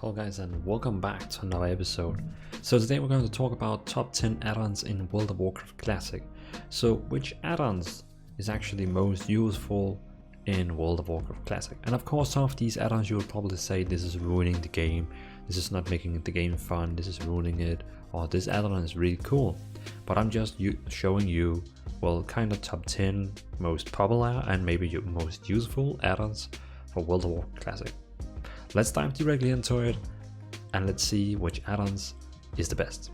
Hello guys and welcome back to another episode. So today we're going to talk about top 10 add-ons in World of Warcraft Classic. So which add-ons is actually most useful in World of Warcraft Classic? And of course some of these add-ons you would probably say this is ruining the game, this is not making the game fun, this is ruining it, or this add-on is really cool. But I'm just showing you, well, kind of top 10 most popular and maybe your most useful add-ons for World of Warcraft Classic. Let's dive directly into it and let's see which add-ons is the best.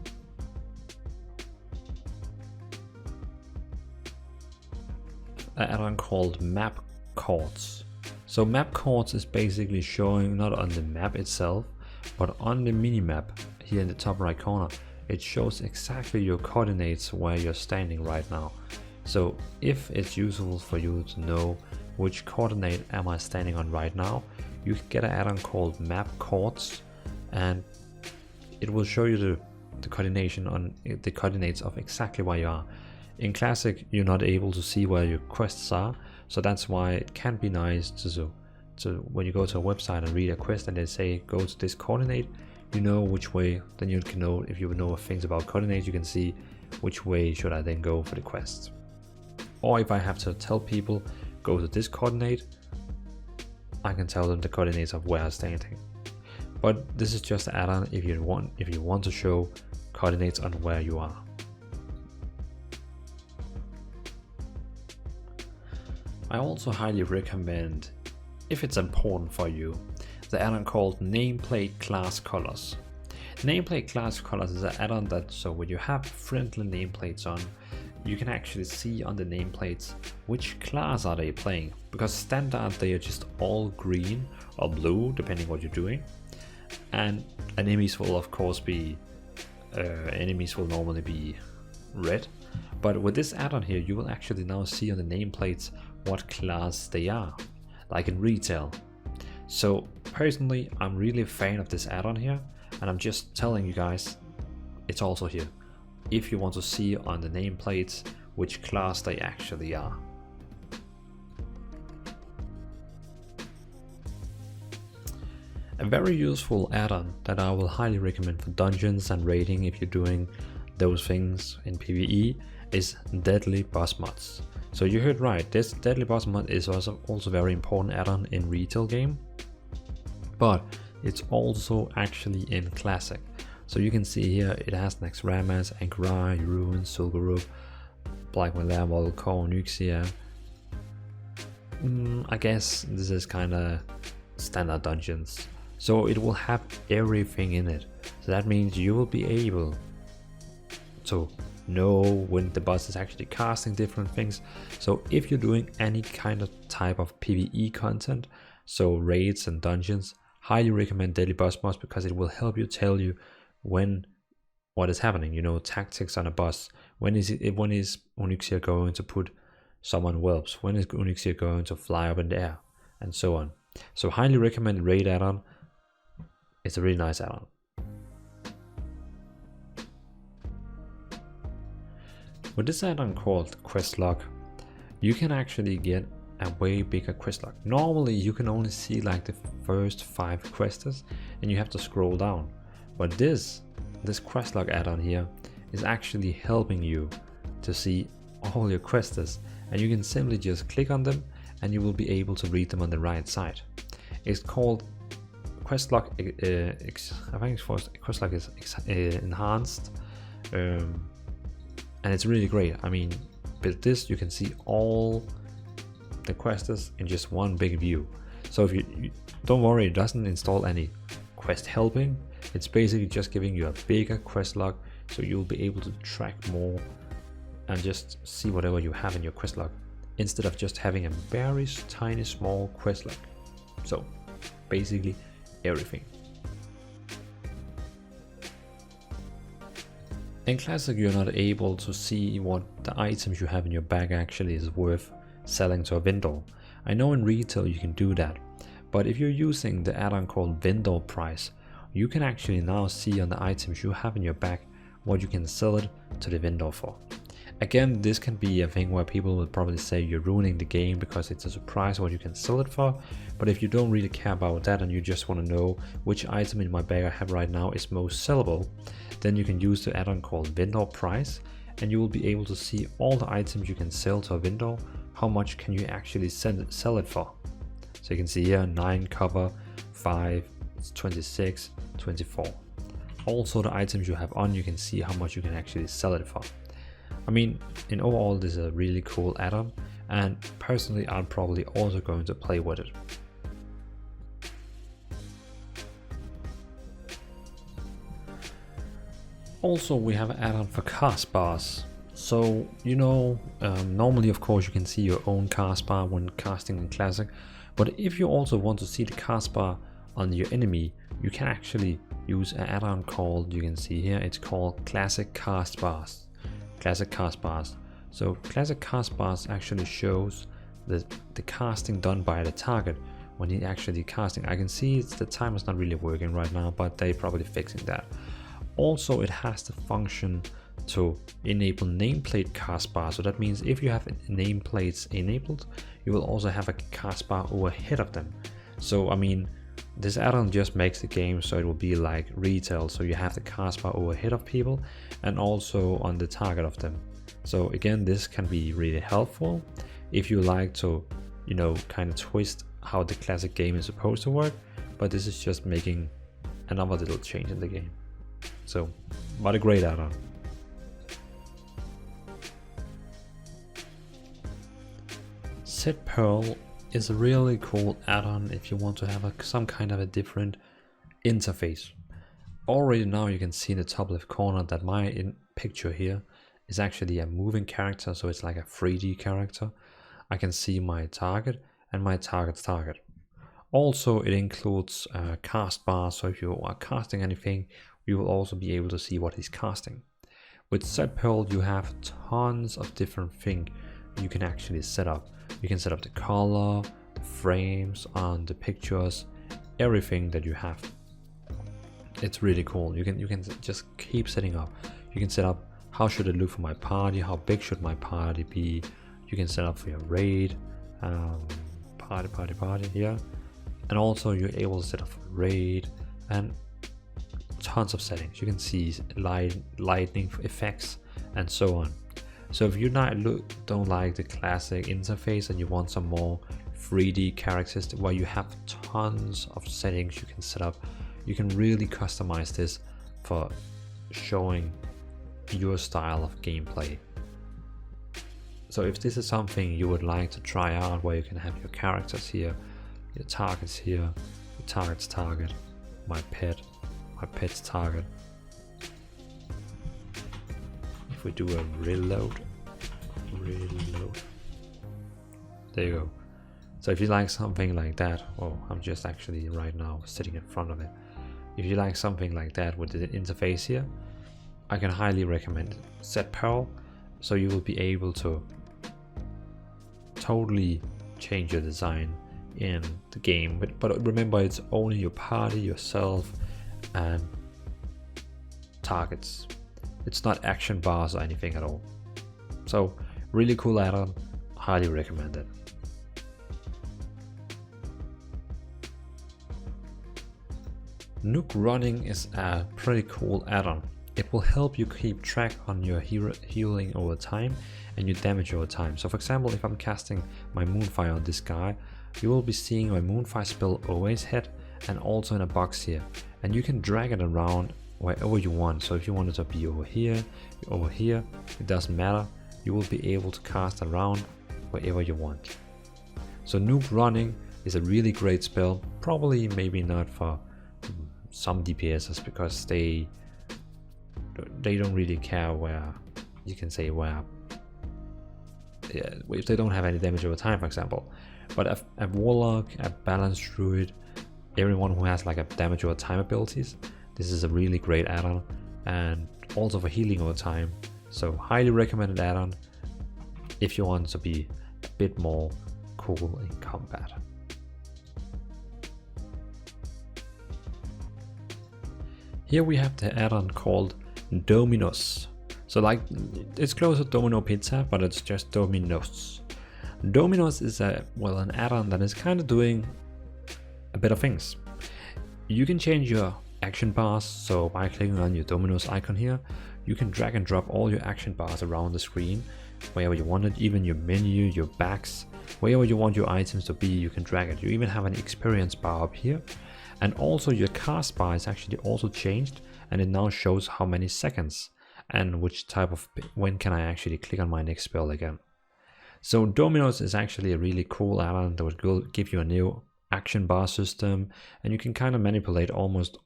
An add-on called Map Quartz. So Map Quartz is basically showing not on the map itself, but on the mini-map here in the top right corner. It shows exactly your coordinates where you're standing right now. So if it's useful for you to know which coordinate am I standing on right now, you can get an add-on called Map Quartz, and it will show you the coordinates of exactly where you are. In Classic, you're not able to see where your quests are, so that's why it can be nice to when you go to a website and read a quest and they say go to this coordinate, you know which way. Then you can know, if you know things about coordinates, you can see which way should I then go for the quest. Or if I have to tell people go to this coordinate, I can tell them the coordinates of where I'm standing. But this is just an add-on if you want to show coordinates on where you are. I also highly recommend, if it's important for you, the add-on called Nameplate Class Colors. Nameplate Class Colors is an add-on that, so when you have friendly nameplates on, you can actually see on the nameplates which class are they playing, because standard they are just all green or blue depending what you're doing, and enemies will of course be normally be red. But with this add-on here you will actually now see on the nameplates what class they are, like in retail. So personally I'm really a fan of this add-on here, and I'm just telling you guys it's also here if you want to see on the nameplates which class they actually are. A very useful add-on that I will highly recommend for dungeons and raiding if you're doing those things in PvE is Deadly Boss Mods. So you heard right, this Deadly Boss Mod is also very important add-on in retail game, but it's also actually in Classic. So you can see here it has Naxxramas, Ankarai, Ruin, Sul'Gurub, Black Malaya, Volcom, Nyxia. I guess this is kinda standard dungeons. So it will have everything in it. So that means you will be able to know when the boss is actually casting different things. So if you're doing any kind of type of PvE content, so raids and dungeons, highly recommend Deadly Boss Mods because it will help you tell you what is happening, you know, tactics on a boss. When is Onyxia going to put someone whelps? When is Onyxia going to fly up in the air? And so on. So highly recommend raid add-on. It's a really nice add-on. With this add-on called Quest Log, you can actually get a way bigger quest log. Normally you can only see like the first 5 quests and you have to scroll down. But this quest log add-on here is actually helping you to see all your quests, and you can simply just click on them and you will be able to read them on the right side. It's called quest log, I think it's quest log is enhanced, and it's really great. I mean, with this you can see all the quests in just one big view. So if you don't worry, it doesn't install any quest helping. It's basically just giving you a bigger quest log, so you'll be able to track more and just see whatever you have in your quest log, instead of just having a very tiny small quest log. So basically everything. In Classic you're not able to see what the items you have in your bag actually is worth selling to a vendor. I know in retail you can do that, but if you're using the add-on called Bindle Price, you can actually now see on the items you have in your bag what you can sell it to the vendor for. Again, this can be a thing where people will probably say you're ruining the game because it's a surprise what you can sell it for. But if you don't really care about that and you just want to know which item in my bag I have right now is most sellable, then you can use the add-on called Bindle Price, and you will be able to see all the items you can sell to a vendor, how much can you actually sell it for. So you can see here 9 copper, 5, 26, 24. Also the items you have on, you can see how much you can actually sell it for. I mean, in overall this is a really cool add-on, and personally I'm probably also going to play with it. Also we have an add-on for cast bars. So normally of course you can see your own cast bar when casting in Classic, but if you also want to see the cast bar on your enemy, you can actually use an add-on called, you can see here, it's called Classic Cast Bars. Classic Cast Bars. So Classic Cast Bars actually shows the casting done by the target when he actually casting. I can see the timer is not really working right now, but they're probably fixing that. Also it has the function to enable nameplate cast bar. So that means if you have nameplates enabled, you will also have a cast bar overhead of them. So I mean, this add-on just makes the game so it will be like retail, so you have the cast bar overhead of people and also on the target of them. So again, this can be really helpful if you like to, kind of twist how the classic game is supposed to work, but this is just making another little change in the game. So what a great add-on. SetPal is a really cool add-on if you want to have some kind of a different interface. Already now you can see in the top left corner that my picture here is actually a moving character, so it's like a 3D character. I can see my target and my target's target. Also it includes a cast bar, so if you are casting anything, you will also be able to see what he's casting. With SetPal you have tons of different things you can actually set up. You can set up the color, the frames on the pictures, everything that you have. It's really cool. You can just keep setting up. You can set up how should it look for my party, how big should my party be. You can set up for your raid, party here, and also you're able to set up for raid and tons of settings. You can see lightning effects and so on. So if you don't like the classic interface and you want some more 3D characters where you have tons of settings you can set up, you can really customize this for showing your style of gameplay. So if this is something you would like to try out, where you can have your characters here, your targets here, your target's target, my pet's target. If we do a reload, there you go. So if you like something like that, I'm just actually right now sitting in front of it. If you like something like that with the interface here, I can highly recommend SetPal. So you will be able to totally change your design in the game, but remember, it's only your party, yourself, and targets. It's not action bars or anything at all. So really cool add-on, highly recommend it. Nooprunning is a pretty cool add-on. It will help you keep track on your healing over time and your damage over time. So for example, if I'm casting my Moonfire on this guy, you will be seeing my Moonfire spell over his head and also in a box here. And you can drag it around wherever you want. So if you want it to be over here, it doesn't matter. You will be able to cast around wherever you want. So Nooprunning is a really great spell. Probably maybe not for some DPSs because they don't really care where, you can say where, if they don't have any damage over time, for example. But a warlock, a balanced druid, everyone who has like a damage over time abilities, this is a really great add-on, and also for healing over time. So highly recommended add-on if you want to be a bit more cool in combat. Here we have the add-on called Dominos. So like, it's close to Domino Pizza, but it's just Dominos. Dominos is an add-on that is kind of doing a bit of things. You can change your action bars, so by clicking on your Dominos icon here, you can drag and drop all your action bars around the screen, wherever you want it, even your menu, your backs, wherever you want your items to be, you can drag it. You even have an experience bar up here, and also your cast bar is actually also changed, and it now shows how many seconds and which type of, when can I actually click on my next spell again. So Dominos is actually a really cool add-on that will give you a new action bar system, and you can kind of manipulate almost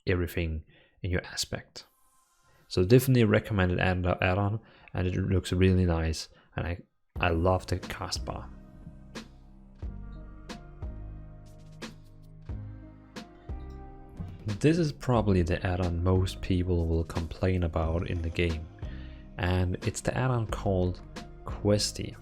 everything in your aspect. So definitely recommended add-on, and it looks really nice, and I love the cast bar. This is probably the add-on most people will complain about in the game, and it's the add-on called Questi.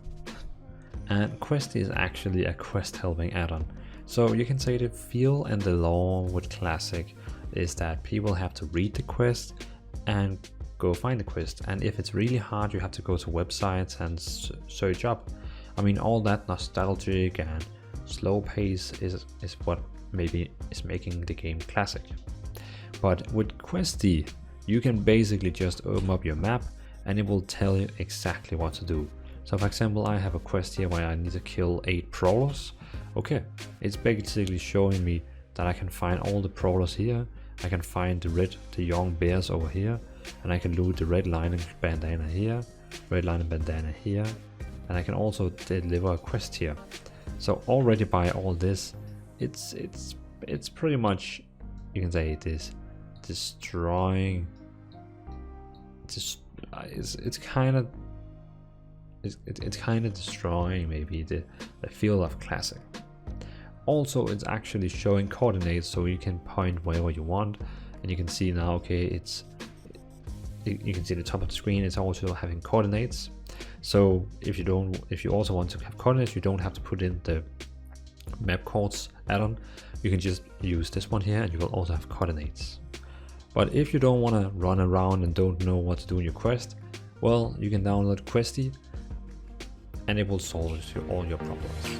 And Questi is actually a quest helping add-on. So you can say the feel and the law with Classic is that people have to read the quest and go find the quest, and if it's really hard you have to go to websites and search up. I mean, all that nostalgic and slow pace is what maybe is making the game classic. But with Questi you can basically just open up your map and it will tell you exactly what to do. So for example, I have a quest here where I need to kill 8 prowlers. Okay, it's basically showing me that I can find all the prowlers here, I can find the young bears over here, and I can loot the red lining bandana here, red lining bandana here, and I can also deliver a quest here. So already by all this, it's pretty much, you can say it is destroying. It's kind of destroying maybe the feel of Classic. Also, it's actually showing coordinates, so you can point wherever you want, and you can see now, okay, you can see the top of the screen, it's also having coordinates. So if you also want to have coordinates, you don't have to put in the map Quartz add-on, you can just use this one here and you will also have coordinates. But if you don't want to run around and don't know what to do in your quest, well, you can download Questi and it will solve all your problems.